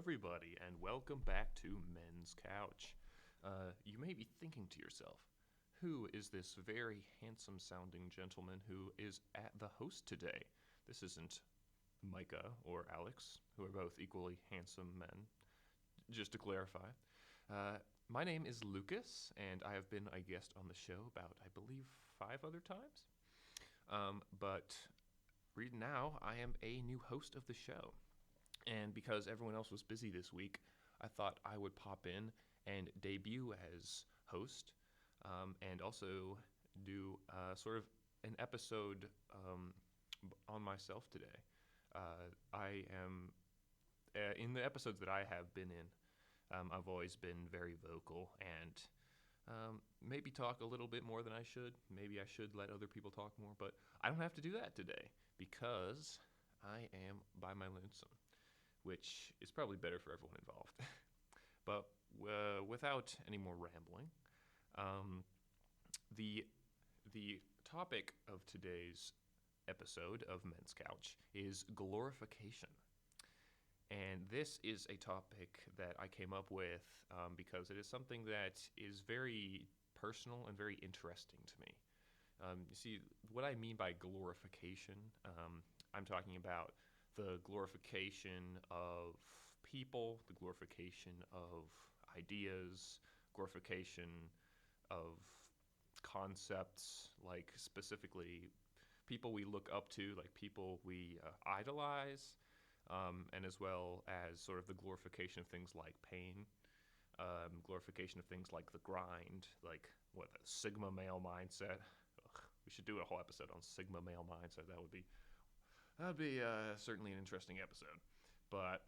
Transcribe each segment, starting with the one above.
everybody, and welcome back to Men's Couch. You may be thinking to yourself, who is this very handsome sounding gentleman who is at the host today? This isn't Micah or Alex, who are both equally handsome men, just to clarify. Uh, my name is Lucas, and I have been a guest on the show about, I believe, 5 other times. But right now, I am a new host of the show. And because everyone else was busy this week, I thought I would pop in and debut as host, and also do sort of an episode on myself today. I am in the episodes that I have been in. I've always been very vocal and maybe talk a little bit more than I should. Maybe I should let other people talk more, but I don't have to do that today because I am by my lonesome, which is probably better for everyone involved. But without any more rambling, um, the the topic of today's episode of Men's Couch is glorification. And this is a topic that I came up with because it is something that is very personal and very interesting to me. You see, what I mean by glorification, I'm talking about the glorification of people, the glorification of ideas, glorification of concepts, like specifically people we look up to, like people we idolize, and as well as sort of the glorification of things like pain, glorification of things like the grind, like the Sigma male mindset. Ugh, we should do a whole episode on Sigma male mindset. That'd be certainly an interesting episode, but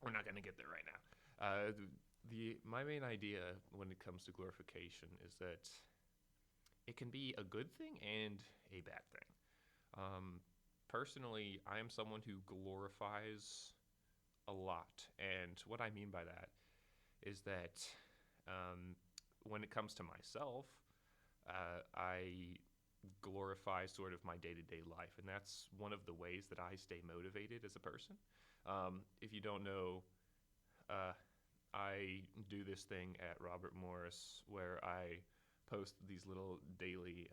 we're not going to get there right now. My main idea when it comes to glorification is that it can be a good thing and a bad thing. Personally, I am someone who glorifies a lot, and what I mean by that is that when it comes to myself, I glorify sort of my day-to-day life, and that's one of the ways that I stay motivated as a person. If you don't know, I do this thing at Robert Morris where I post these little daily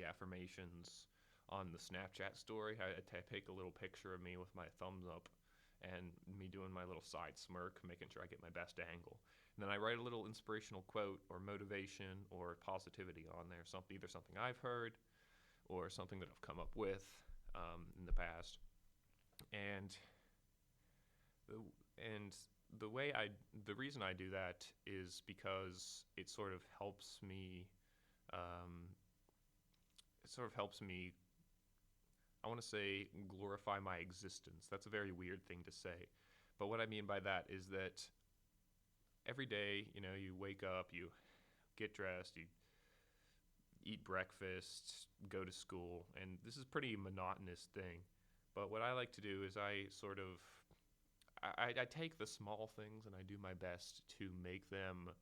affirmations on the Snapchat story. I take a little picture of me with my thumbs up and me doing my little side smirk, making sure I get my best angle. And then I write a little inspirational quote or motivation or positivity on there, either something I've heard or something that I've come up with in the past. And the reason I do that is because it sort of helps me. I want to say glorify my existence. That's a very weird thing to say, but what I mean by that is that every day, you wake up, you get dressed, you eat breakfast, go to school, and this is a pretty monotonous thing. But what I like to do is I take the small things and I do my best to make them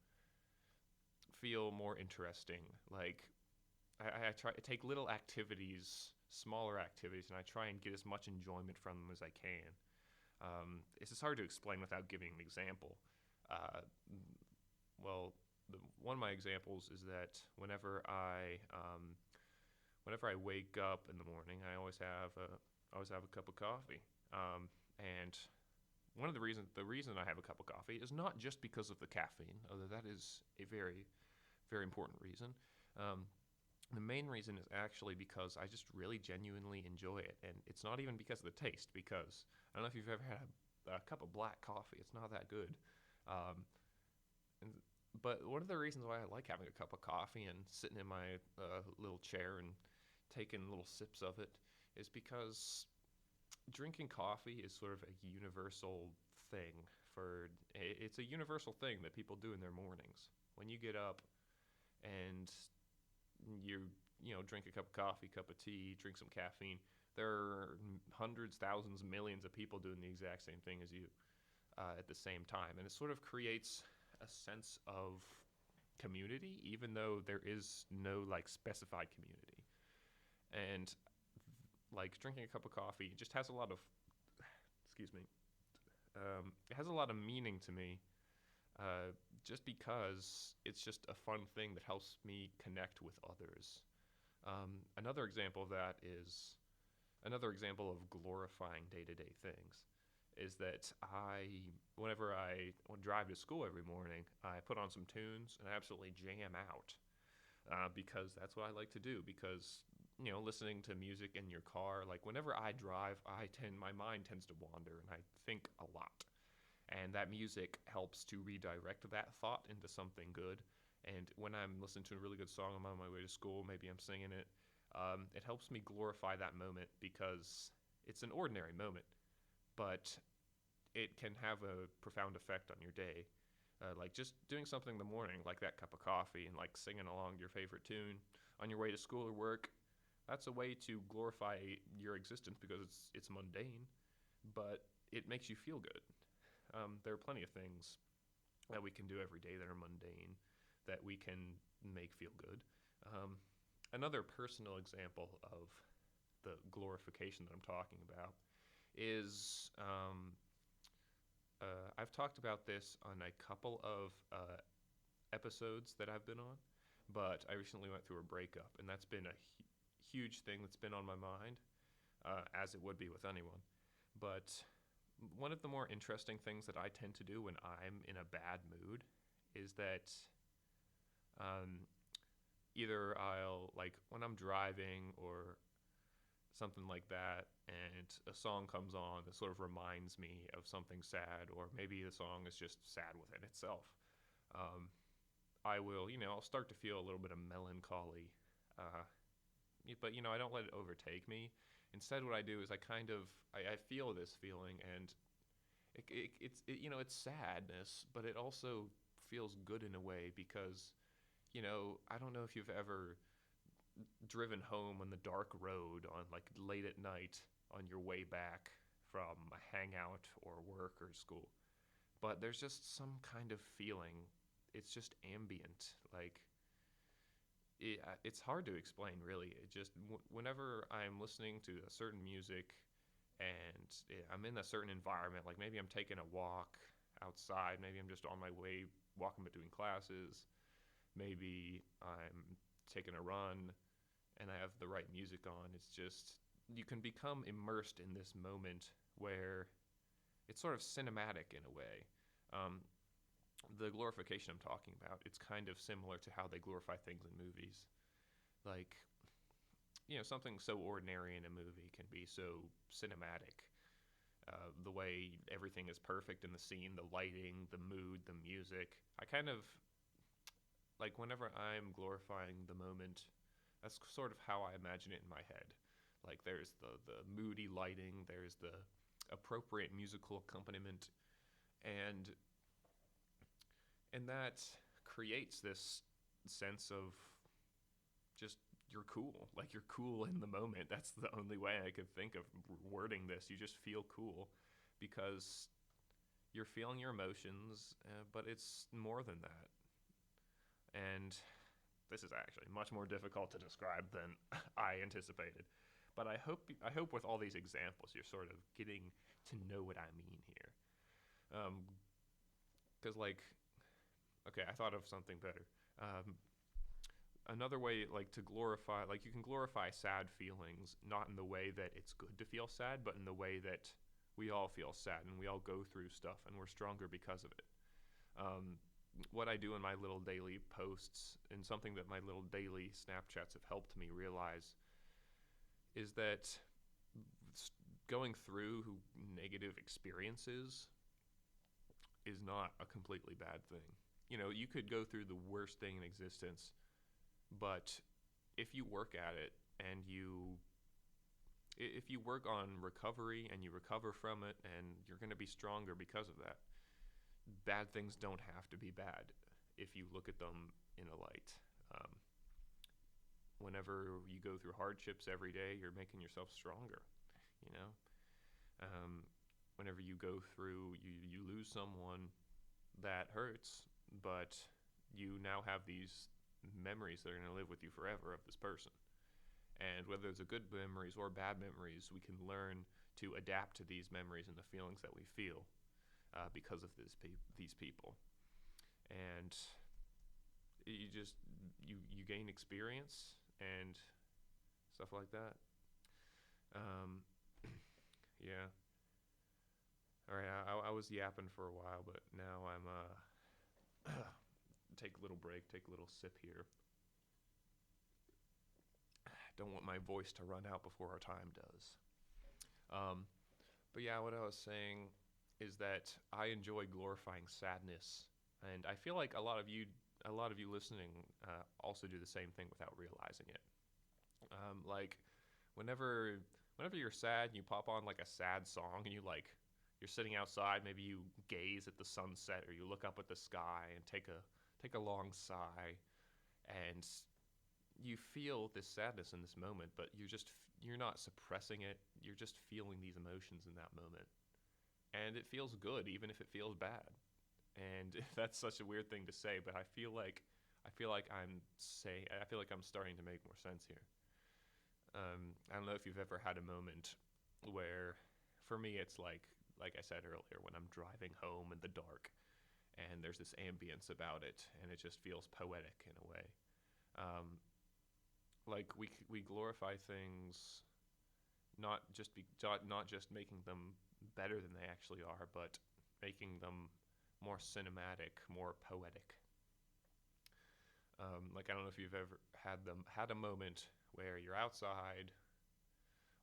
feel more interesting. Like I try to take little activities, smaller activities, and I try and get as much enjoyment from them as I can. It's just hard to explain without giving an example. Uh, one of my examples is that whenever I wake up in the morning, I always have a cup of coffee. And the reason I have a cup of coffee is not just because of the caffeine, although that is a very, very important reason. The main reason is actually because I just really genuinely enjoy it, and it's not even because of the taste. Because I don't know if you've ever had a cup of black coffee; it's not that good. Um, but one of the reasons why I like having a cup of coffee and sitting in my little chair and taking little sips of it is because drinking coffee is sort of a universal thing. It's a universal thing that people do in their mornings. When you get up and you drink a cup of coffee, cup of tea, drink some caffeine, there are hundreds, thousands, millions of people doing the exact same thing as you at the same time, and it sort of creates a sense of community, even though there is no specified community. And like drinking a cup of coffee just has a lot of, excuse me, It has a lot of meaning to me, just because it's just a fun thing that helps me connect with others. Another example of that is another example of glorifying day to day things is that whenever I drive to school every morning, I put on some tunes and I absolutely jam out, because that's what I like to do. Because listening to music in your car, like whenever I drive, my mind tends to wander and I think a lot, and that music helps to redirect that thought into something good. And when I'm listening to a really good song, I'm on my way to school, maybe I'm singing it. It helps me glorify that moment because it's an ordinary moment, but it can have a profound effect on your day. Like just doing something in the morning, like that cup of coffee, and like singing along your favorite tune on your way to school or work. That's a way to glorify your existence because it's mundane, but it makes you feel good. There are plenty of things that we can do every day that are mundane that we can make feel good. Another personal example of the glorification that I'm talking about is I've talked about this on a couple of episodes that I've been on, but I recently went through a breakup, and that's been a huge thing that's been on my mind, as it would be with anyone. But one of the more interesting things that I tend to do when I'm in a bad mood is that um, either I'll, like, when I'm driving or something like that, and a song comes on that sort of reminds me of something sad, or maybe the song is just sad within itself. Um, I will, I'll start to feel a little bit of melancholy, uh, but I don't let it overtake me. Instead, what I do is I feel this feeling, and it's sadness, but it also feels good in a way because I don't know if you've ever driven home on the dark road on like late at night on your way back from a hangout or work or school, but there's just some kind of feeling. It's just ambient, like it's hard to explain, really. It just whenever I'm listening to a certain music and I'm in a certain environment, like maybe I'm taking a walk outside, maybe I'm just on my way walking between classes, maybe I'm taking a run and I have the right music on. It's just you can become immersed in this moment where it's sort of cinematic in a way. Um, the glorification I'm talking about, it's kind of similar to how they glorify things in movies. Like, something so ordinary in a movie can be so cinematic. The way everything is perfect in the scene, the lighting, the mood, the music. I kind of, like, whenever I'm glorifying the moment, that's sort of how I imagine it in my head. Like, there's the moody lighting, there's the appropriate musical accompaniment, and that creates this sense of just you're cool. Like you're cool in the moment. That's the only way I could think of wording this. You just feel cool because you're feeling your emotions, but it's more than that. And this is actually much more difficult to describe than I anticipated. But I hope with all these examples you're sort of getting to know what I mean here. Because okay, I thought of something better. Another way, like, to glorify, like, you can glorify sad feelings, not in the way that it's good to feel sad, but in the way that we all feel sad and we all go through stuff and we're stronger because of it. Um, what I do in my little daily posts and something that my little daily Snapchats have helped me realize is that going through negative experiences is not a completely bad thing. You could go through the worst thing in existence, but if you work at it and if you work on recovery and you recover from it, and you're going to be stronger because of that. Bad things don't have to be bad if you look at them in a light. Um, Whenever you go through hardships every day, you're making yourself stronger. You know, whenever you go through, you lose someone, that hurts, but you now have these memories that are going to live with you forever of this person. And whether it's a good memories or bad memories, we can learn to adapt to these memories and the feelings that we feel. because of these people, and you gain experience and stuff like that. Um, yeah. All right. I was yapping for a while, but now I'm take a little break, take a little sip here. Don't want my voice to run out before our time does. Um, but yeah, what I was saying is that I enjoy glorifying sadness, and I feel like a lot of you listening, also do the same thing without realizing it. Like whenever whenever you're sad, you pop on like a sad song, and you're sitting outside. Maybe you gaze at the sunset, or you look up at the sky and take a long sigh, and you feel this sadness in this moment, but you're not suppressing it. You're just feeling these emotions in that moment, and it feels good, even if it feels bad. And that's such a weird thing to say, but I feel like I'm starting to make more sense here. I don't know if you've ever had a moment where, for me, it's like I said earlier, when I'm driving home in the dark, and there's this ambience about it, and it just feels poetic in a way. Um, like we glorify things, not just making them better than they actually are, but making them more cinematic, more poetic. Like I don't know if you've ever had a moment where you're outside,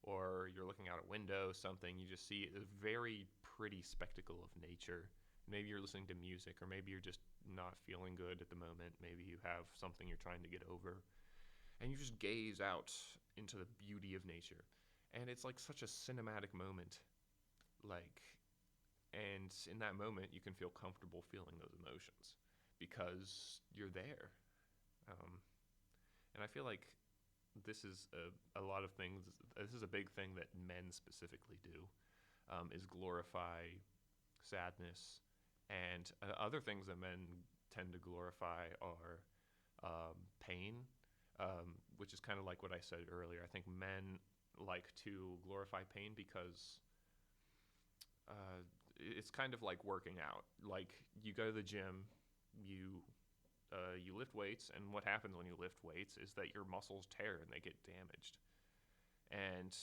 or you're looking out a window, something, you just see a very pretty spectacle of nature. Maybe you're listening to music, or maybe you're just not feeling good at the moment. Maybe you have something you're trying to get over, and you just gaze out into the beauty of nature. And it's like such a cinematic moment. Like, and in that moment, you can feel comfortable feeling those emotions because you're there. Um, and I feel like this is a lot of things. This is a big thing that men specifically do, is glorify sadness, and other things that men tend to glorify are pain, which is kind of like what I said earlier. I think men like to glorify pain because it's kind of like working out. Like you go to the gym, you you lift weights, and what happens when you lift weights is that your muscles tear and they get damaged. And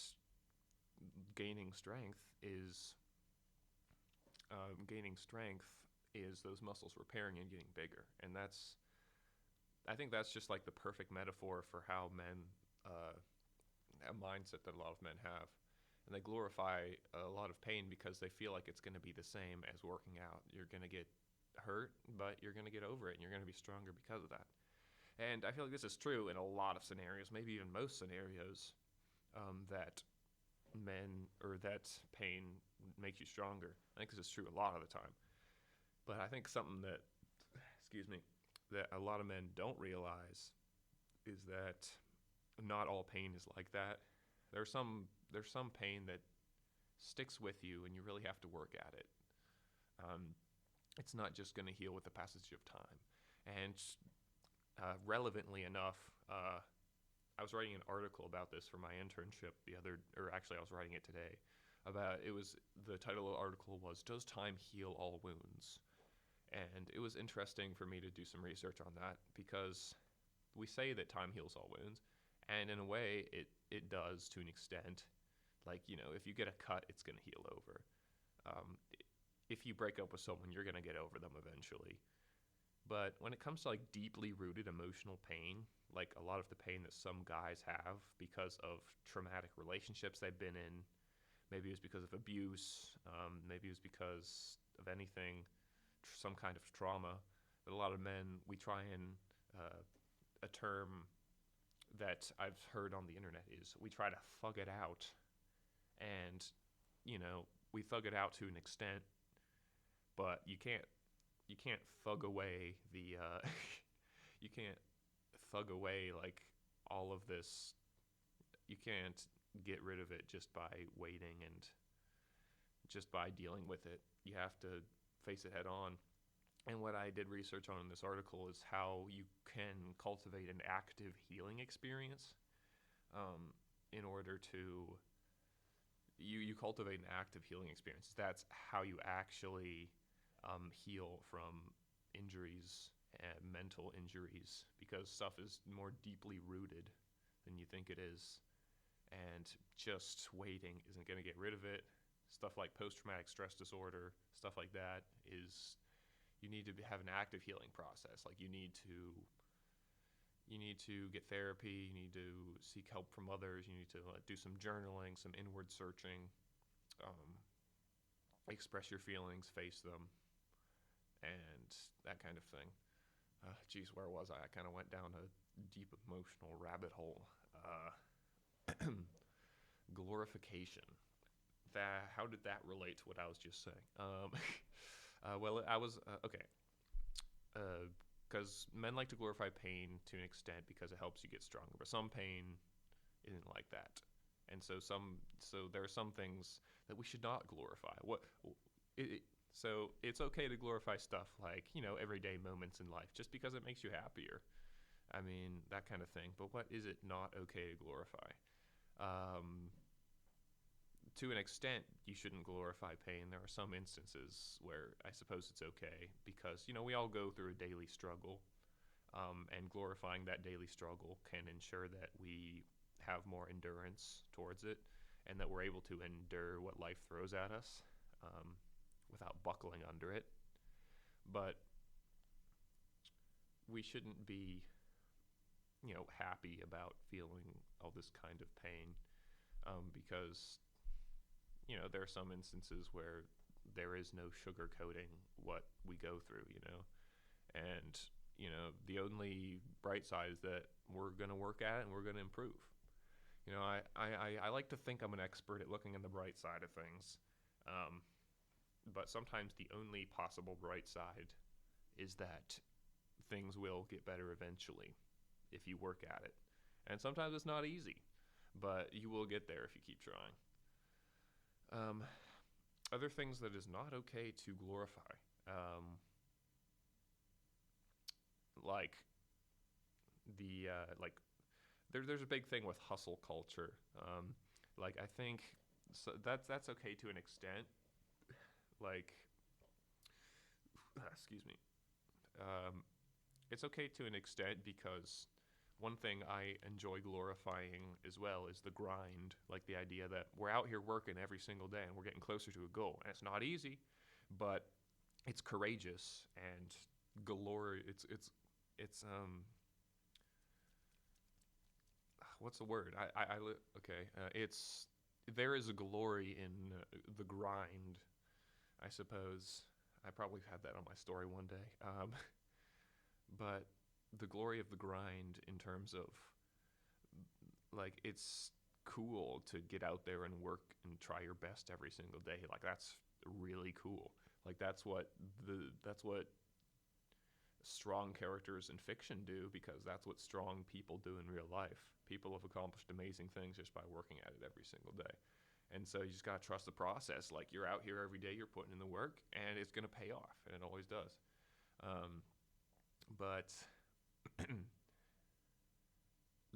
gaining strength is gaining strength is those muscles repairing and getting bigger. And I think that's just like the perfect metaphor for how men, a mindset that a lot of men have. And they glorify a lot of pain because they feel like it's going to be the same as working out. You're going to get hurt, but you're going to get over it, and you're going to be stronger because of that. And I feel like this is true in a lot of scenarios, maybe even most scenarios, that that pain makes you stronger. I think this is true a lot of the time. But I think something that, excuse me, that a lot of men don't realize is that not all pain is like that. There's some pain that sticks with you, and you really have to work at it. Um, it's not just going to heal with the passage of time. And relevantly enough, I was writing an article about this for my internship or actually I was writing it today. The title of the article was "Does Time Heal All Wounds?" And it was interesting for me to do some research on that, because we say that time heals all wounds, and in a way, it does to an extent. Like, if you get a cut, it's going to heal over. Um, if you break up with someone, you're going to get over them eventually. But when it comes to like deeply rooted emotional pain, like a lot of the pain that some guys have because of traumatic relationships they've been in, maybe it was because of abuse, maybe it was because of anything, some kind of trauma. But a lot of men, we try and a term that I've heard on the internet is we try to thug it out, and we thug it out to an extent, but you can't thug away the you can't thug away like all of this. You can't get rid of it just by waiting and just by dealing with it. You have to face it head on. And what I did research on in this article is how you can cultivate an active healing experience, in order to you cultivate an active healing experience. That's how you actually heal from injuries and mental injuries, because stuff is more deeply rooted than you think it is, and just waiting isn't going to get rid of it. Stuff like post-traumatic stress disorder, stuff like that, is you need to have an active healing process. Like you need to get therapy, you need to seek help from others, you need to do some journaling, some inward searching, um, express your feelings, face them, and that kind of thing. Geez, where was I? I kind of went down a deep emotional rabbit hole. Glorification. How did that relate to what I was just saying? Well, I was okay. Because men like to glorify pain to an extent because it helps you get stronger, but some pain isn't like that, and so there are some things that we should not glorify. So it's okay to glorify stuff like everyday moments in life just because it makes you happier. I mean, that kind of thing. But what is it not okay to glorify? To an extent, you shouldn't glorify pain. There are some instances where I suppose it's okay because, we all go through a daily struggle, and glorifying that daily struggle can ensure that we have more endurance towards it and that we're able to endure what life throws at us without buckling under it. But we shouldn't be, happy about feeling all this kind of pain because there are some instances where there is no sugarcoating what we go through, and the only bright side is that we're going to work at it and we're going to improve. I like to think I'm an expert at looking on the bright side of things, but sometimes the only possible bright side is that things will get better eventually if you work at it, and sometimes it's not easy, but you will get there if you keep trying. Other things that is not okay to glorify, like there's a big thing with hustle culture. Like I think that's okay to an extent. Like, excuse me. It's okay to an extent because one thing I enjoy glorifying as well is the grind, like the idea that we're out here working every single day and we're getting closer to a goal. And it's not easy, but it's courageous and it's what's the word? It's there is a glory in the grind, I suppose. I probably had that on my story one day. But the glory of the grind in terms of like it's cool to get out there and work and try your best every single day. Like that's really cool. Like that's what strong characters in fiction do, because that's what strong people do in real life. People have accomplished amazing things just by working at it every single day. And so you just got to trust the process. Like you're out here every day, you're putting in the work, and it's going to pay off, and it always does. But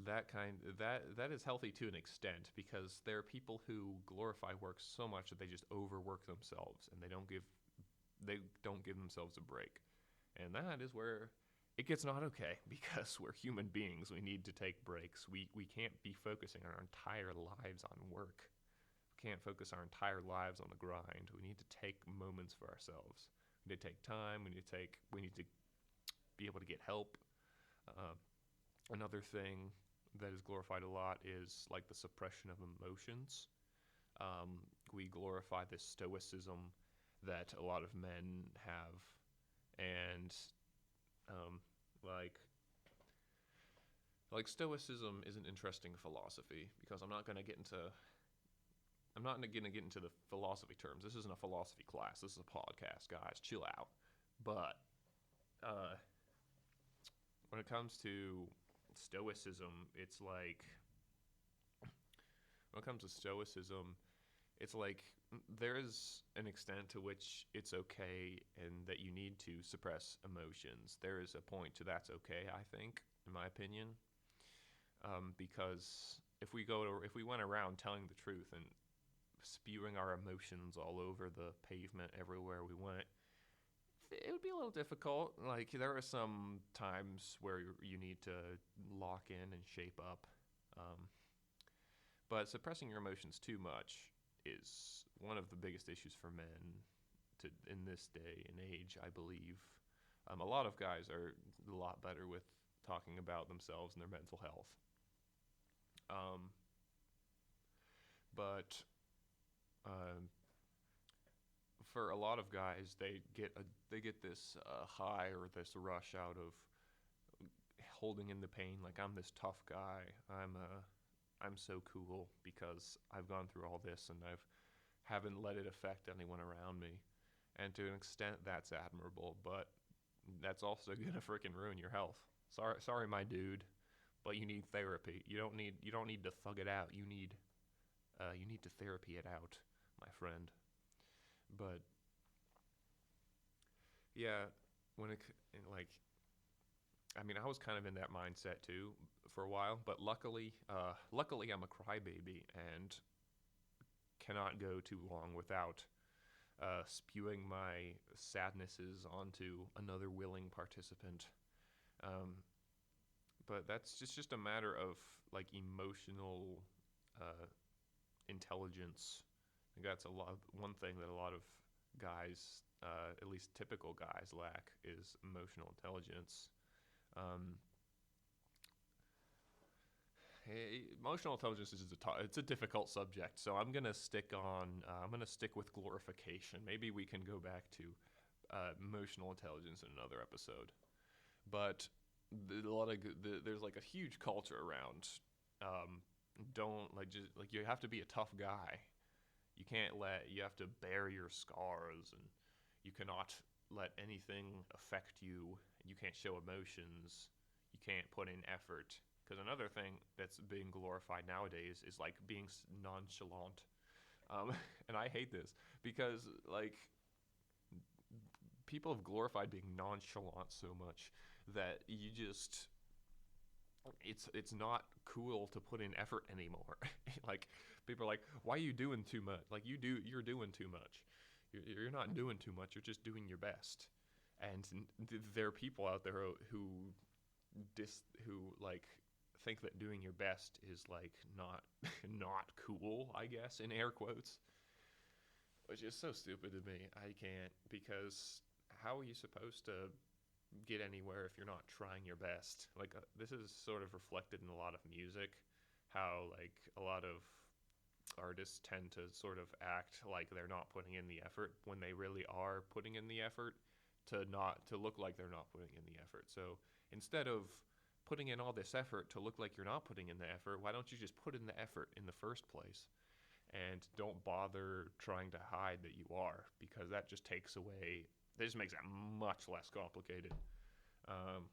that is healthy to an extent, because there are people who glorify work so much that they just overwork themselves and they don't give themselves a break. And that is where it gets not okay, because we're human beings. We need to take breaks. We can't be focusing our entire lives on work. We can't focus our entire lives on the grind. We need to take moments for ourselves. We need to take time. We need to be able to get help. Another thing that is glorified a lot is like the suppression of emotions. We glorify this stoicism that a lot of men have, and like stoicism is an interesting philosophy, because I'm not going to get into the philosophy terms. This isn't a philosophy class. This is a podcast, guys. Chill out. But when it comes to stoicism, it's like there is an extent to which it's okay and that you need to suppress emotions. There is a point to that's okay, I think, in my opinion, because if we went around telling the truth and spewing our emotions all over the pavement everywhere we went, it would be a little difficult. Like, there are some times where you need to lock in and shape up. Um, but suppressing your emotions too much is one of the biggest issues for men in this day and age, I believe. A lot of guys are a lot better with talking about themselves and their mental health. Um, but um, for a lot of guys, they get this high or this rush out of holding in the pain. Like, I'm this tough guy. I'm so cool because I've gone through all this and I've haven't let it affect anyone around me. And to an extent, that's admirable, but that's also gonna freaking ruin your health. Sorry, my dude, but you need therapy. You don't need to thug it out. You need to therapy it out, my friend. But yeah, when it like, I mean, I was kind of in that mindset too for a while, but luckily I'm a crybaby and cannot go too long without spewing my sadnesses onto another willing participant. Um, but that's just a matter of like emotional uh, intelligence. I think that's one thing that a lot of guys, at least typical guys, lack is emotional intelligence. Um, Emotional intelligence is it's a difficult subject, so I'm gonna stick with glorification. Maybe we can go back to emotional intelligence in another episode. But there's like a huge culture around. Don't like just like you have to be a tough guy. You have to bear your scars, and you cannot let anything affect you. You can't show emotions. You can't put in effort. Because another thing that's being glorified nowadays is like being nonchalant. And I hate this because like people have glorified being nonchalant so much that it's not cool to put in effort anymore. Like, people are like, why are you doing too much? Like, you're doing too much. You're not doing too much. You're just doing your best. And there are people out there who like think that doing your best is like not not cool, I guess, in air quotes, which is so stupid to me. I can't, because how are you supposed to get anywhere if you're not trying your best? Like, this is sort of reflected in a lot of music, how like a lot of artists tend to sort of act like they're not putting in the effort when they really are putting in the effort, to look like they're not putting in the effort. So instead of putting in all this effort to look like you're not putting in the effort, why don't you just put in the effort in the first place? And don't bother trying to hide that you are, because that just makes it much less complicated. Um,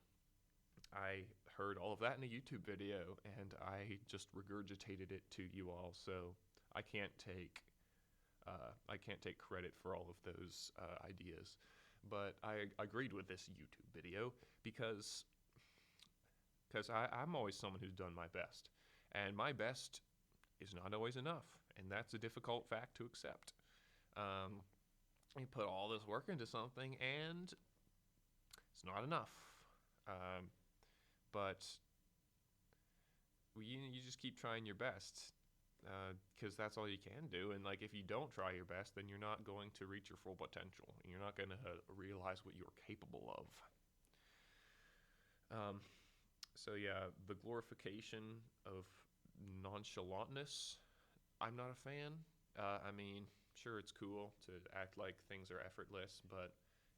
I heard all of that in a YouTube video, and I just regurgitated it to you all. So I can't take credit for all of those ideas, but I agreed with this YouTube video because I'm always someone who's done my best, and my best is not always enough, and that's a difficult fact to accept. You put all this work into something, and it's not enough. Um, but you just keep trying your best, because that's all you can do. And like, if you don't try your best, then you're not going to reach your full potential, and you're not going to realize what you're capable of. So yeah, the glorification of nonchalantness, I'm not a fan. I mean, sure, it's cool to act like things are effortless, but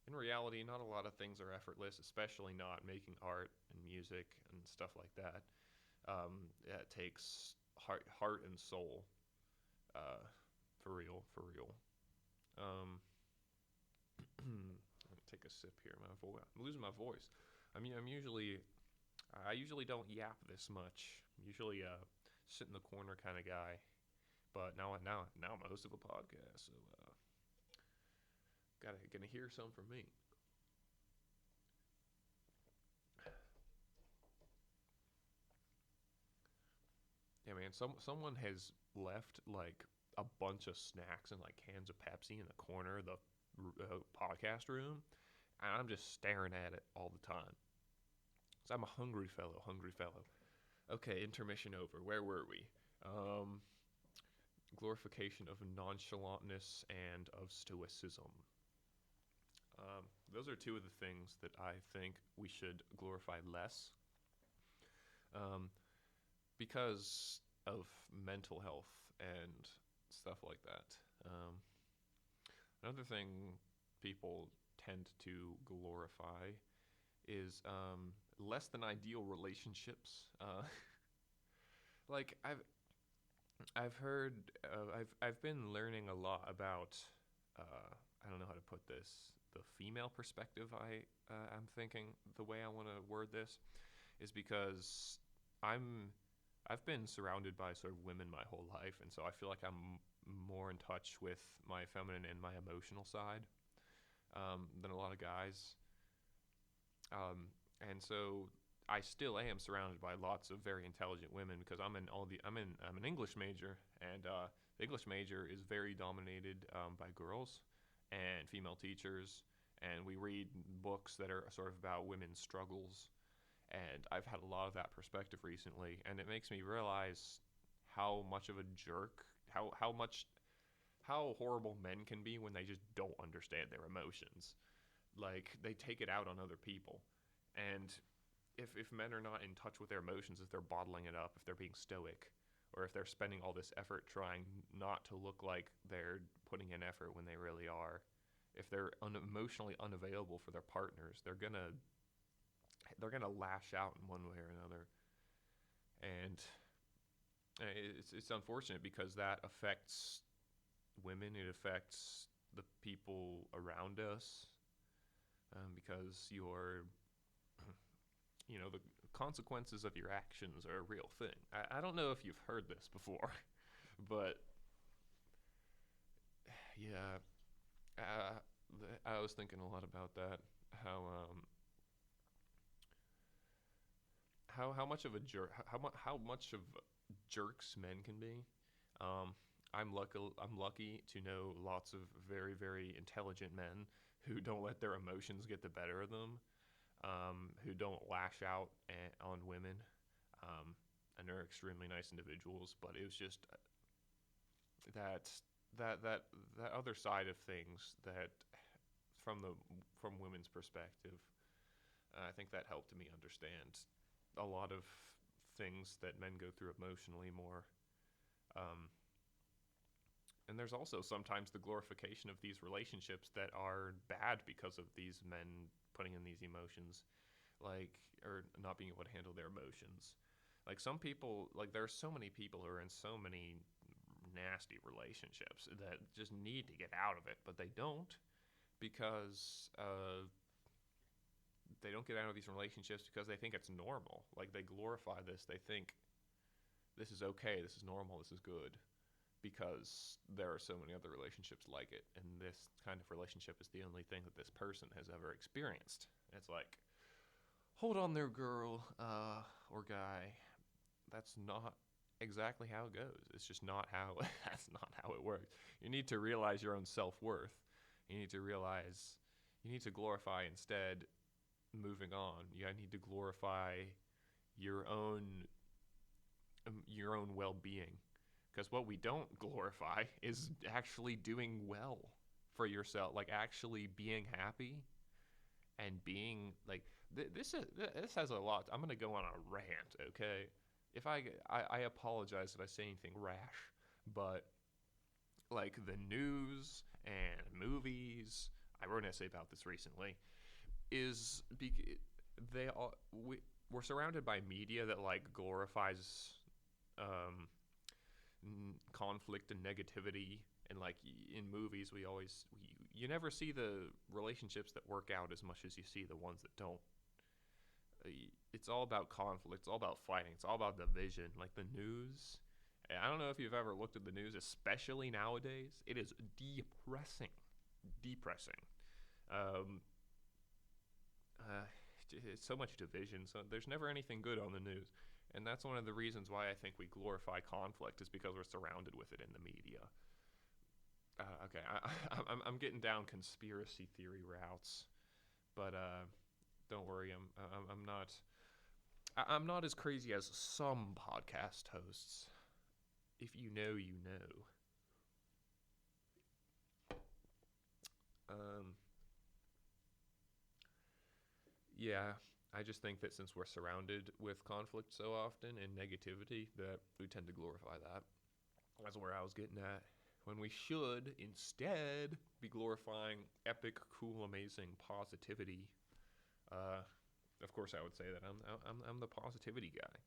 in reality, not a lot of things are effortless, especially not making art and music and stuff like that. It takes heart and soul, for real, for real. Um, Let me take a sip here. I'm losing my voice. I mean, I usually don't yap this much. I'm usually sit in the corner kind of guy. But now I'm a host of a podcast, so gonna hear some from me. Yeah, man. Someone has left like a bunch of snacks and like cans of Pepsi in the corner of the podcast room, and I'm just staring at it all the time. So I'm a hungry fellow, hungry fellow. Okay, intermission over. Where were we? Um, Glorification of nonchalantness and of stoicism. Those are two of the things that I think we should glorify less, um, because of mental health and stuff like that. Another thing people tend to glorify is less than ideal relationships. Like I've heard, I've been learning a lot about, I don't know how to put this, the female perspective. I'm thinking the way I want to word this is because I'm I've been surrounded by sort of women my whole life, and so I feel like I'm more in touch with my feminine and my emotional side, than a lot of guys. And so I still am surrounded by lots of very intelligent women because I'm an English major, and the English major is very dominated, by girls and female teachers, and we read books that are sort of about women's struggles. And I've had a lot of that perspective recently, and it makes me realize how much of a jerk, how horrible men can be when they just don't understand their emotions. Like they take it out on other people, and if men are not in touch with their emotions, if they're bottling it up, if they're being stoic, or if they're spending all this effort trying not to look like they're putting in effort when they really are, if they're emotionally unavailable for their partners, they're gonna lash out in one way or another, and it's unfortunate because that affects women. It affects the people around us, because the consequences of your actions are a real thing. I don't know if you've heard this before, but yeah, I was thinking a lot about that. How much of a jerk, how much of jerks men can be. Um, I'm lucky to know lots of very very intelligent men who don't let their emotions get the better of them, who don't lash out on women, and they're extremely nice individuals. But it was just that that other side of things that from women's perspective, I think that helped me understand a lot of things that men go through emotionally more. Um, and there's also sometimes the glorification of these relationships that are bad because of these men putting in these emotions, like, or not being able to handle their emotions. Like some people, like there are so many people who are in so many nasty relationships that just need to get out of it, but they don't because they don't get out of these relationships because they think it's normal. Like they glorify this. They think this is okay, this is normal, this is good because there are so many other relationships like it, and this kind of relationship is the only thing that this person has ever experienced. It's like, hold on there, girl, or guy. That's not exactly how it goes. It's just not how. That's not how it works. You need to realize your own self-worth. You need to realize. You need to glorify instead. Moving on, you need to glorify your own well-being, because what we don't glorify is actually doing well for yourself, like actually being happy and being like this has a lot. I'm gonna go on a rant, okay? If I apologize if I say anything rash, but like the news and movies, I wrote an essay about this recently, is they all we're surrounded by media that like glorifies um, conflict and negativity, and like in movies you never see the relationships that work out as much as you see the ones that don't. It's all about conflict, it's all about fighting, it's all about division. Like the news, I don't know if you've ever looked at the news, especially nowadays. It is depressing. um, it's so much division, so there's never anything good on the news. And that's one of the reasons why I think we glorify conflict, is because we're surrounded with it in the media. Okay, I'm getting down conspiracy theory routes, but don't worry, I'm not as crazy as some podcast hosts. If you know, you know. Yeah, I just think that since we're surrounded with conflict so often and negativity, that we tend to glorify that. That's where I was getting at. When we should instead be glorifying epic, cool, amazing positivity. Uh, of course, I would say that I'm the positivity guy.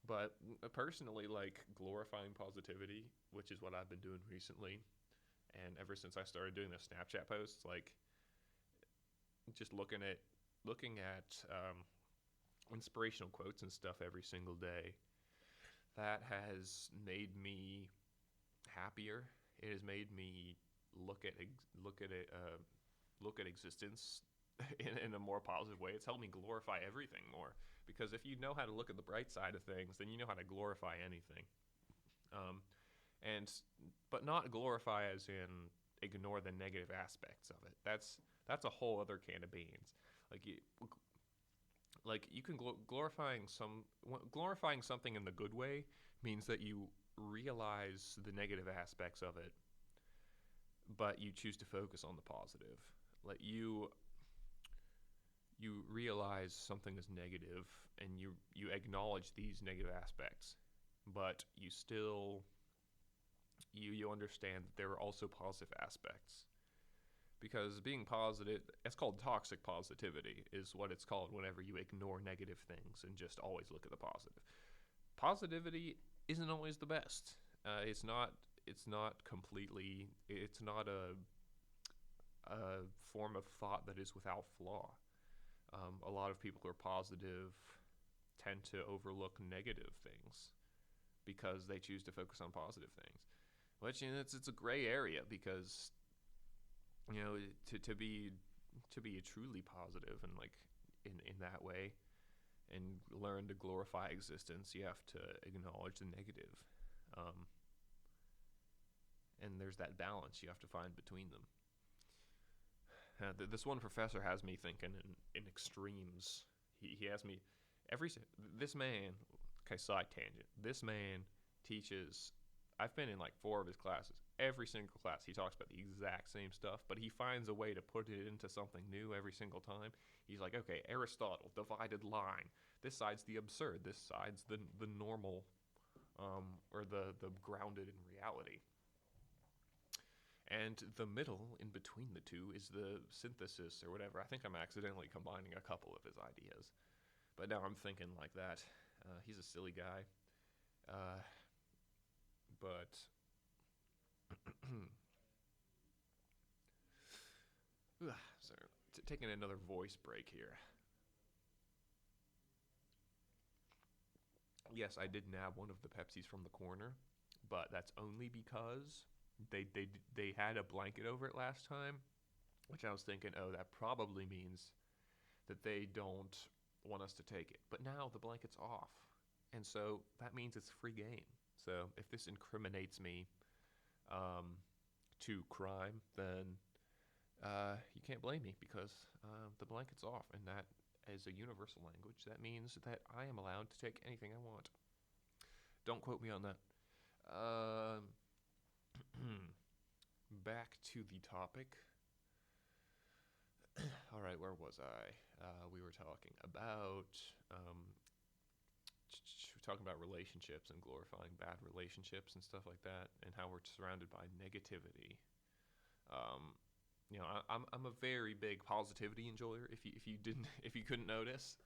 But personally, like glorifying positivity, which is what I've been doing recently, and ever since I started doing the Snapchat posts, like just looking at inspirational quotes and stuff every single day, that has made me happier. It has made me look at look at it look at existence in a more positive way. It's helped me glorify everything more, because if you know how to look at the bright side of things, then you know how to glorify anything. Um, and but not glorify as in ignore the negative aspects of it. That's a whole other can of beans. Like you, like you can glorifying something in the good way means that you realize the negative aspects of it, but you choose to focus on the positive. Like you realize something is negative, and you acknowledge these negative aspects, but you understand that there are also positive aspects. Because being positive, it's called toxic positivity, is what it's called whenever you ignore negative things and just always look at the positive. Positivity isn't always the best. It's not. It's not completely. It's not a form of thought that is without flaw. A lot of people who are positive tend to overlook negative things because they choose to focus on positive things. Which, it's a gray area, because to be truly positive and like in that way and learn to glorify existence, you have to acknowledge the negative. Um, and there's that balance you have to find between them. This one professor has me thinking in extremes. He has me every this man. Okay, side tangent. This man teaches. I've been in like 4 of his classes. Every single class, he talks about the exact same stuff, but he finds a way to put it into something new every single time. He's like, okay, Aristotle, divided line. This side's the absurd. This side's the normal, or the grounded in reality. And the middle, in between the two, is the synthesis or whatever. I think I'm accidentally combining a couple of his ideas. But now I'm thinking like that. He's a silly guy. But sorry, taking another voice break here. Yes, I did nab one of the Pepsis from the corner, but that's only because they had a blanket over it last time, which I was thinking, oh, that probably means that they don't want us to take it. But now the blanket's off, and so that means it's free game. So if this incriminates me to crime, then you can't blame me, because the blanket's off, and that is a universal language. That means that I am allowed to take anything I want. Don't quote me on that. Back to the topic. All right, where was I? We were talking about relationships and glorifying bad relationships and stuff like that, and how we're surrounded by negativity. Um, I'm a very big positivity enjoyer. If you couldn't notice,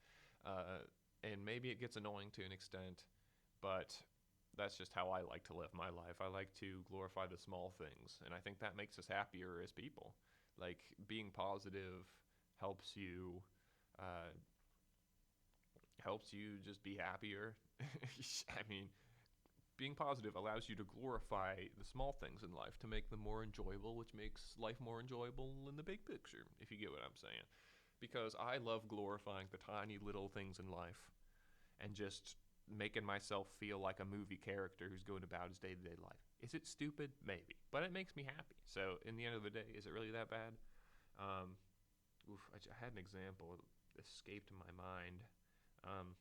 and maybe it gets annoying to an extent, but that's just how I like to live my life. I like to glorify the small things, and I think that makes us happier as people. Like, being positive helps you uh, helps you just be happier. I mean, being positive allows you to glorify the small things in life to make them more enjoyable, which makes life more enjoyable in the big picture, if you get what I'm saying. Because I love glorifying the tiny little things in life and just making myself feel like a movie character who's going about his day-to-day life. Is it stupid? Maybe, but it makes me happy. So in the end of the day, is it really that bad? Um, I had an example that escaped my mind, um,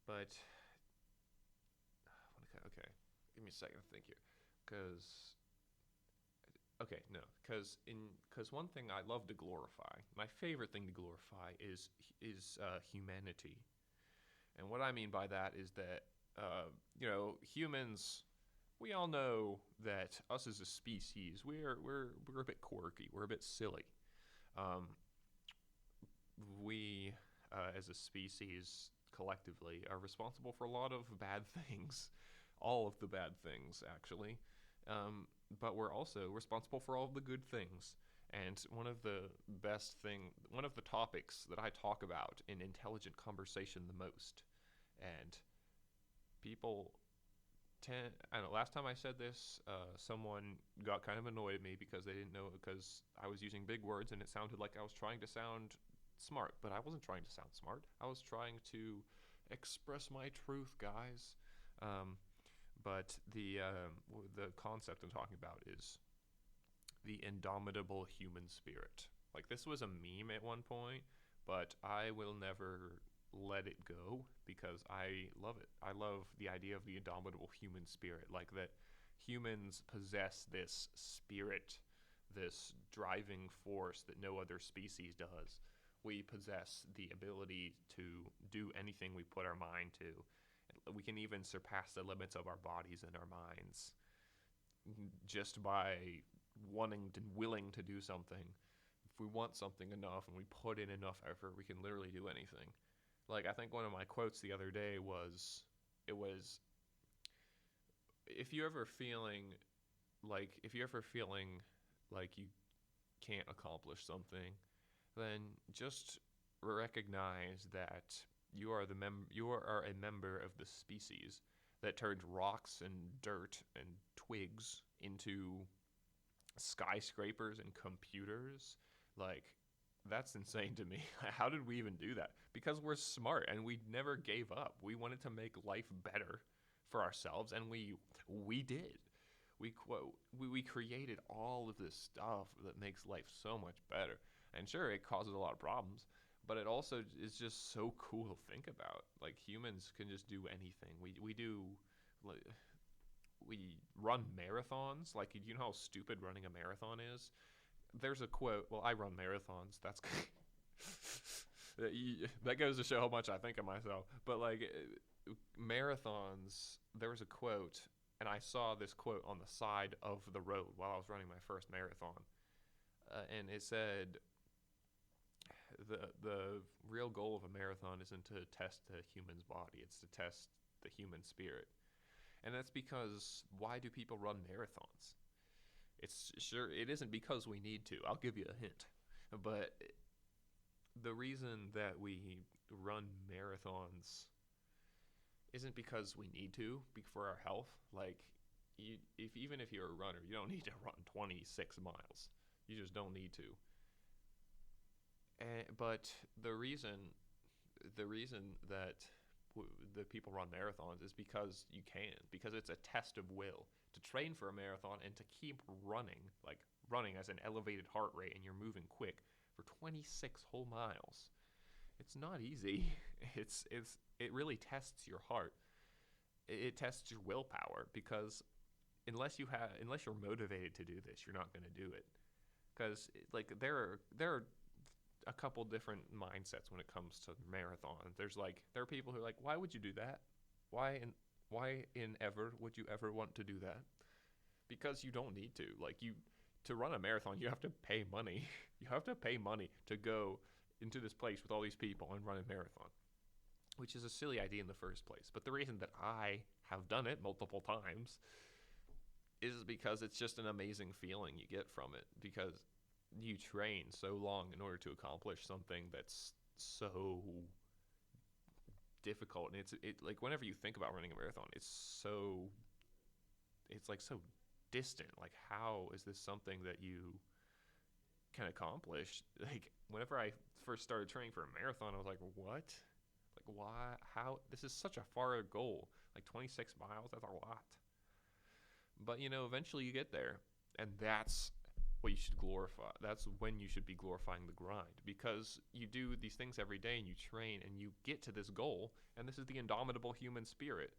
but okay, give me a second to think here, because okay, no, because one thing I love to glorify, my favorite thing to glorify is humanity, and what I mean by that is that humans. We all know that us as a species, we're a bit quirky, we're a bit silly. Um, we, as a species, collectively, are responsible for a lot of bad things, all of the bad things, actually. But we're also responsible for all of the good things. And one of the topics that I talk about in intelligent conversation the most, and people I don't know. Last time I said this, someone got kind of annoyed at me because they didn't know because I was using big words and it sounded like I was trying to sound smart, but I wasn't trying to sound smart. I was trying to express my truth, guys. Um, but the concept I'm talking about is the indomitable human spirit. Like this was a meme at one point, but I will never let it go because I love it. I love the idea of the indomitable human spirit, like that humans possess this spirit, this driving force that no other species does. We possess the ability to do anything we put our mind to. We can even surpass the limits of our bodies and our minds just by wanting and willing to do something. If we want something enough and we put in enough effort, we can literally do anything. Like I think one of my quotes the other day was, it was, if you're ever feeling like you can't accomplish something, then just recognize that you are a member of the species that turned rocks and dirt and twigs into skyscrapers and computers. Like that's insane to me. How did we even do that? Because we're smart and we never gave up. We wanted to make life better for ourselves, and we did. We created all of this stuff that makes life so much better. And sure, it causes a lot of problems, but it also is just so cool to think about. Like humans can just do anything. Like, we run marathons. Like you know how stupid running a marathon is. There's a quote. Well, I run marathons. That's that goes to show how much I think of myself. But like marathons, there was a quote, and I saw this quote on the side of the road while I was running my first marathon, and it said, "The real goal of a marathon isn't to test the human's body; it's to test the human spirit." And that's because why do people run marathons? It isn't because we need to. I'll give you a hint. But the reason that we run marathons isn't because we need to, for our health. Like even if you're a runner, you don't need to run 26 miles. You just don't need to. But the reason that the people run marathons is because you can, because it's a test of will to train for a marathon and to keep running as an elevated heart rate, and you're moving quick for 26 whole miles. It's not easy. It really tests your heart. It tests your willpower, because unless you're motivated to do this, you're not going to do it. Because like there are a couple different mindsets when it comes to marathons. There are people who are like, why would you do that? Why in ever would you ever want to do that? Because you don't need to. To run a marathon, you have to pay money. You have to pay money to go into this place with all these people and run a marathon, which is a silly idea in the first place. But the reason that I have done it multiple times is because it's just an amazing feeling you get from it, because you train so long in order to accomplish something that's so difficult. And like whenever you think about running a marathon, it's like so distant. Like how is this something that you can accomplish? Like whenever I first started training for a marathon, I was like, what? Like, why? How? This is such a far goal. Like 26 miles, that's a lot. But eventually you get there, and that's what you should glorify. That's when you should be glorifying the grind, because you do these things every day and you train and you get to this goal, and this is the indomitable human spirit.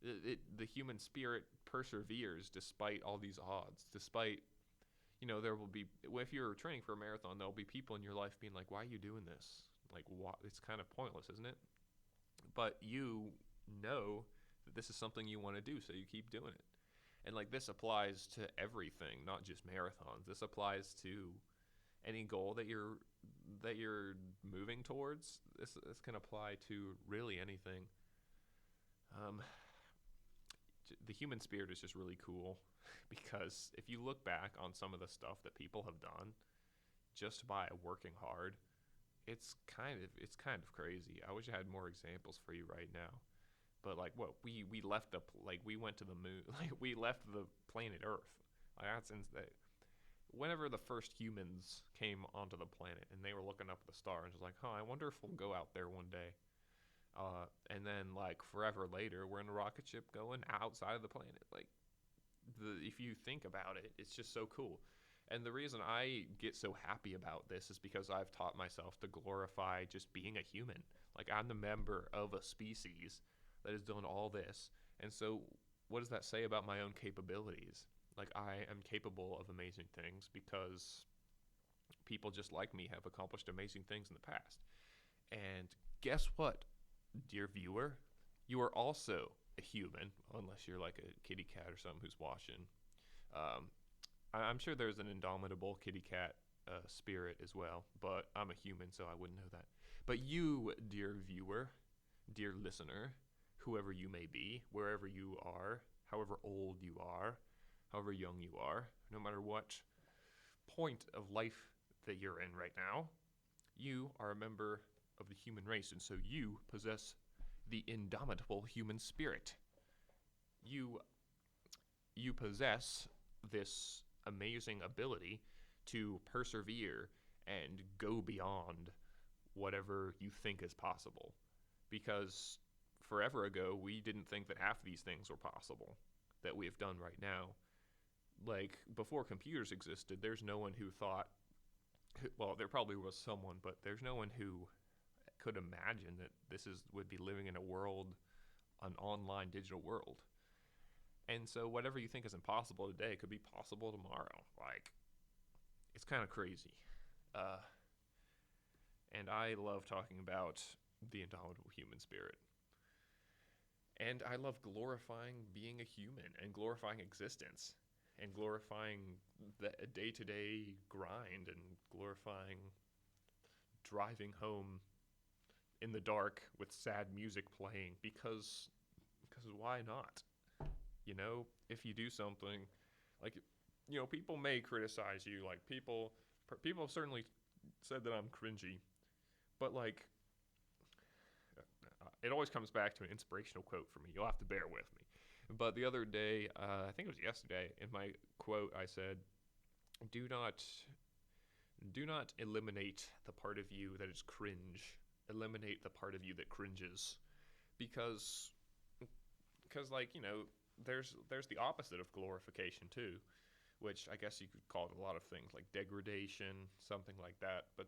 The human spirit perseveres despite all these odds, despite there will be, if you're training for a marathon, there'll be people in your life being like, why are you doing this? Like, why? It's kind of pointless, isn't it? But you know that this is something you want to do, so you keep doing it. And like, this applies to everything, not just marathons. This applies to any goal that you're moving towards. This can apply to really anything. Um, the human spirit is just really cool because if you look back on some of the stuff that people have done just by working hard, it's kind of crazy. I wish I had more examples for you right now. But like, what we left we went to the moon, like we left the planet Earth. Like, that's whenever the first humans came onto the planet and they were looking up at the stars, like, I wonder if we'll go out there one day. And then like forever later, we're in a rocket ship going outside of the planet. Like, if you think about it, it's just so cool. And the reason I get so happy about this is because I've taught myself to glorify just being a human. Like, I'm the member of a species that has done all this. And so what does that say about my own capabilities? Like, I am capable of amazing things because people just like me have accomplished amazing things in the past. And guess what, dear viewer? You are also a human, unless you're like a kitty cat or something who's watching. I'm sure there's an indomitable kitty cat spirit as well, but I'm a human, so I wouldn't know that. But you, dear viewer, dear listener, whoever you may be, wherever you are, however old you are, however young you are, no matter what point of life that you're in right now, you are a member of the human race, and so you possess the indomitable human spirit. You possess this amazing ability to persevere and go beyond whatever you think is possible. Because forever ago, we didn't think that half of these things were possible that we have done right now. Like, before computers existed, there's no one who thought, well, there probably was someone, but there's no one who could imagine that would be living in a world, an online digital world. And so whatever you think is impossible today could be possible tomorrow. Like, it's kind of crazy. And I love talking about the indomitable human spirit. And I love glorifying being a human and glorifying existence and glorifying the day-to-day grind and glorifying driving home in the dark with sad music playing because why not? If you do something, like, people may criticize you. Like, people have certainly said that I'm cringy, but like, it always comes back to an inspirational quote for me. You'll have to bear with me. But the other day, I think it was yesterday, in my quote, I said, do not eliminate the part of you that is cringe. Eliminate the part of you that cringes. Because like, there's the opposite of glorification too, which I guess you could call it a lot of things, like degradation, something like that. But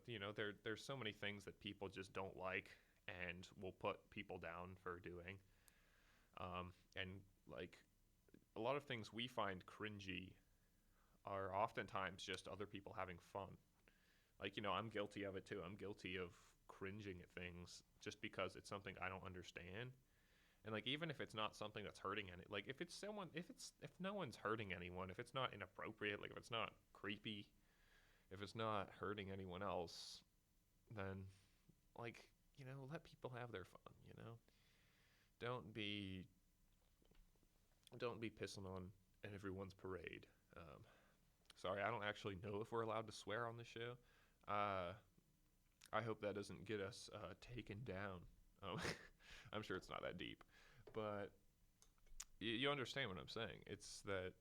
there's so many things that people just don't like and will put people down for doing. And like, a lot of things we find cringy are oftentimes just other people having fun. Like, I'm guilty of it too. I'm guilty of cringing at things just because it's something I don't understand. And like, even if it's not something that's hurting any, like if no one's hurting anyone, if it's not inappropriate, like if it's not creepy, if it's not hurting anyone else, then like, let people have their fun, Don't be pissing on everyone's parade. Sorry, I don't actually know if we're allowed to swear on the show. I hope that doesn't get us taken down. I'm sure it's not that deep. But you understand what I'm saying. It's that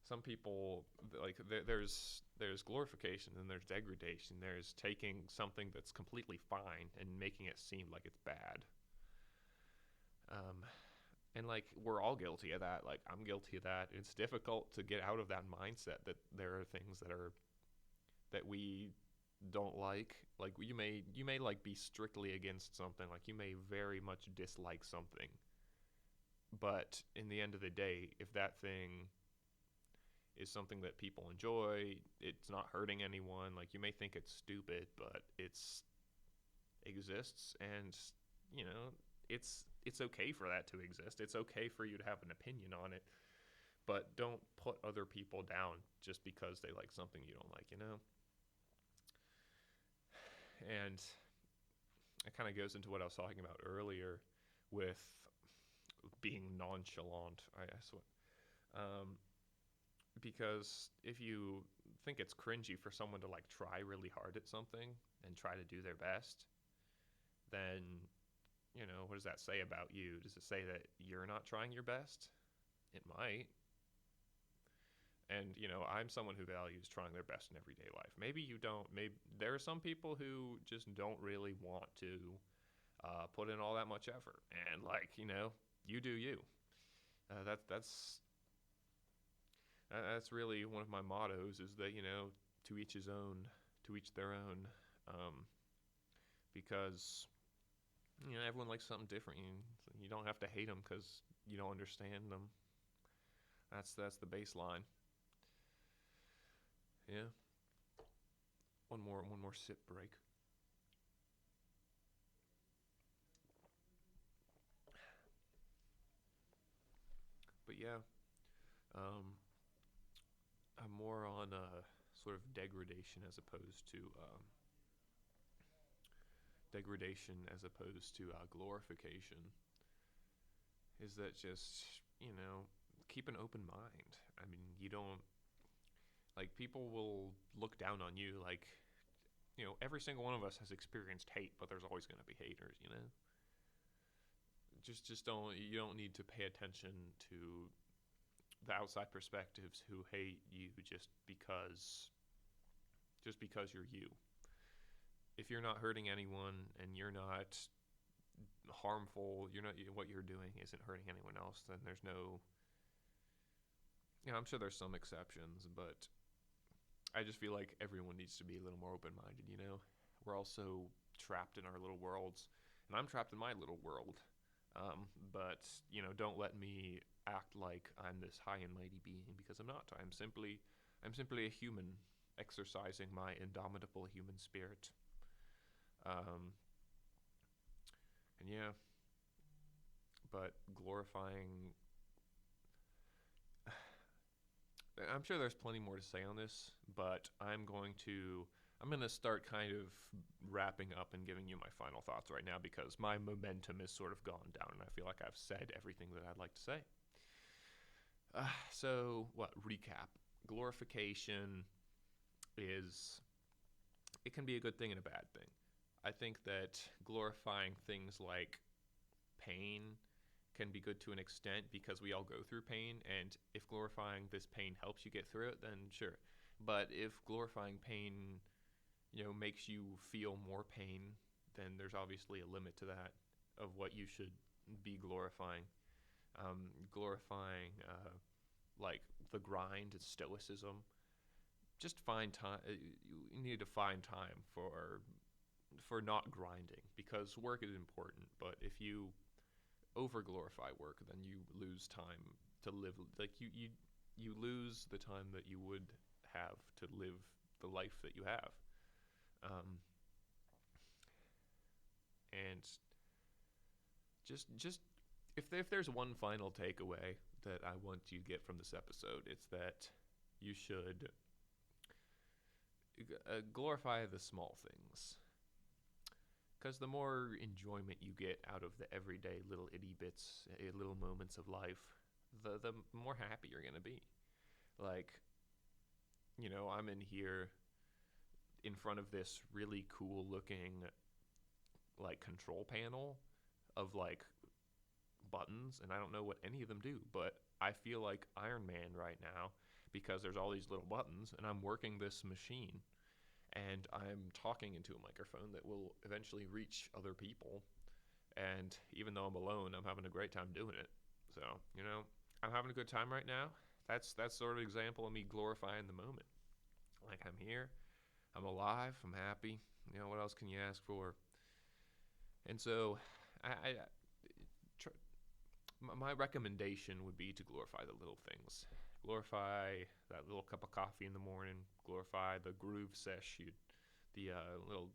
some people like there's glorification and there's degradation. There's taking something that's completely fine and making it seem like it's bad. Um, and like we're all guilty of that. Like I'm guilty of that. It's difficult to get out of that mindset that there are things that we don't like. Like you may like be strictly against something. Like you may very much dislike something. But in the end of the day, if that thing is something that people enjoy, it's not hurting anyone. Like you may think it's stupid, but it's exists, and you know it's okay for that to exist. It's okay for you to have an opinion on it, but don't put other people down just because they like something you don't like. And it kind of goes into what I was talking about earlier with being nonchalant. I swear. Because if you think it's cringy for someone to like try really hard at something and try to do their best, then what does that say about you? Does it say that you're not trying your best? It might. And I'm someone who values trying their best in everyday life. Maybe you don't. Maybe there are some people who just don't really want to put in all that much effort, and like you do you. That's really one of my mottos, is that to each his own, to each their own, because everyone likes something different. You don't have to hate them because you don't understand them. That's the baseline. Yeah. One more sip break. But yeah, um, I'm more on sort of degradation as opposed to glorification. Is that just keep an open mind? I mean, you don't like people will look down on you. Like every single one of us has experienced hate, but there's always going to be haters. Just don't need to pay attention to the outside perspectives who hate you just because you're you. If you're not hurting anyone and you're not harmful, you're not what you're doing isn't hurting anyone else, then there's no. I'm sure there's some exceptions, but I just feel like everyone needs to be a little more open-minded. We're also trapped in our little worlds, and I'm trapped in my little world. But don't let me act like I'm this high and mighty being, because I'm not. I'm simply a human exercising my indomitable human spirit. Um, and yeah, but glorifying. I'm sure there's plenty more to say on this, but I'm going to start kind of wrapping up and giving you my final thoughts right now, because my momentum is sort of gone down and I feel like I've said everything that I'd like to say. So, recap. Glorification it can be a good thing and a bad thing. I think that glorifying things like pain can be good to an extent, because we all go through pain, and if glorifying this pain helps you get through it, then sure. But if glorifying pain makes you feel more pain, then there's obviously a limit to that, of what you should be glorifying. Glorifying like the grind and stoicism. Just find time. You need to find time for not grinding, because work is important. But if you over glorify work, then you lose time to live. Like you lose the time that you would have to live the life that you have. Um, and just if there's one final takeaway that I want you to get from this episode, it's that you should glorify the small things. Because the more enjoyment you get out of the everyday little itty bits, little moments of life, the more happy you're going to be. Like, I'm in here in front of this really cool looking like control panel of like buttons, and I don't know what any of them do, but I feel like Iron Man right now, because there's all these little buttons, and I'm working this machine, and I'm talking into a microphone that will eventually reach other people. And even though I'm alone, I'm having a great time doing it. So, I'm having a good time right now. That's sort of an example of me glorifying the moment. Like, I'm here, I'm alive, I'm happy. What else can you ask for? And so, I tr- my recommendation would be to glorify the little things. Glorify that little cup of coffee in the morning. Glorify the groove sesh, the little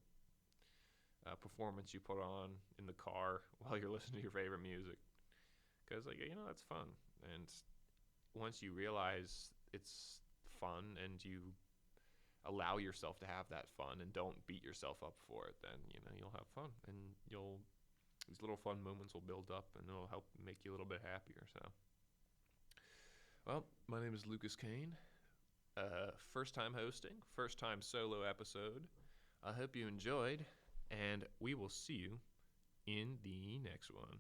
performance you put on in the car while you're listening to your favorite music. Because, that's fun. And once you realize it's fun and you allow yourself to have that fun and don't beat yourself up for it, then, you'll have fun. And these little fun moments will build up and it'll help make you a little bit happier. So, well, my name is Lucas Kane. First time hosting, first time solo episode. I hope you enjoyed, and we will see you in the next one.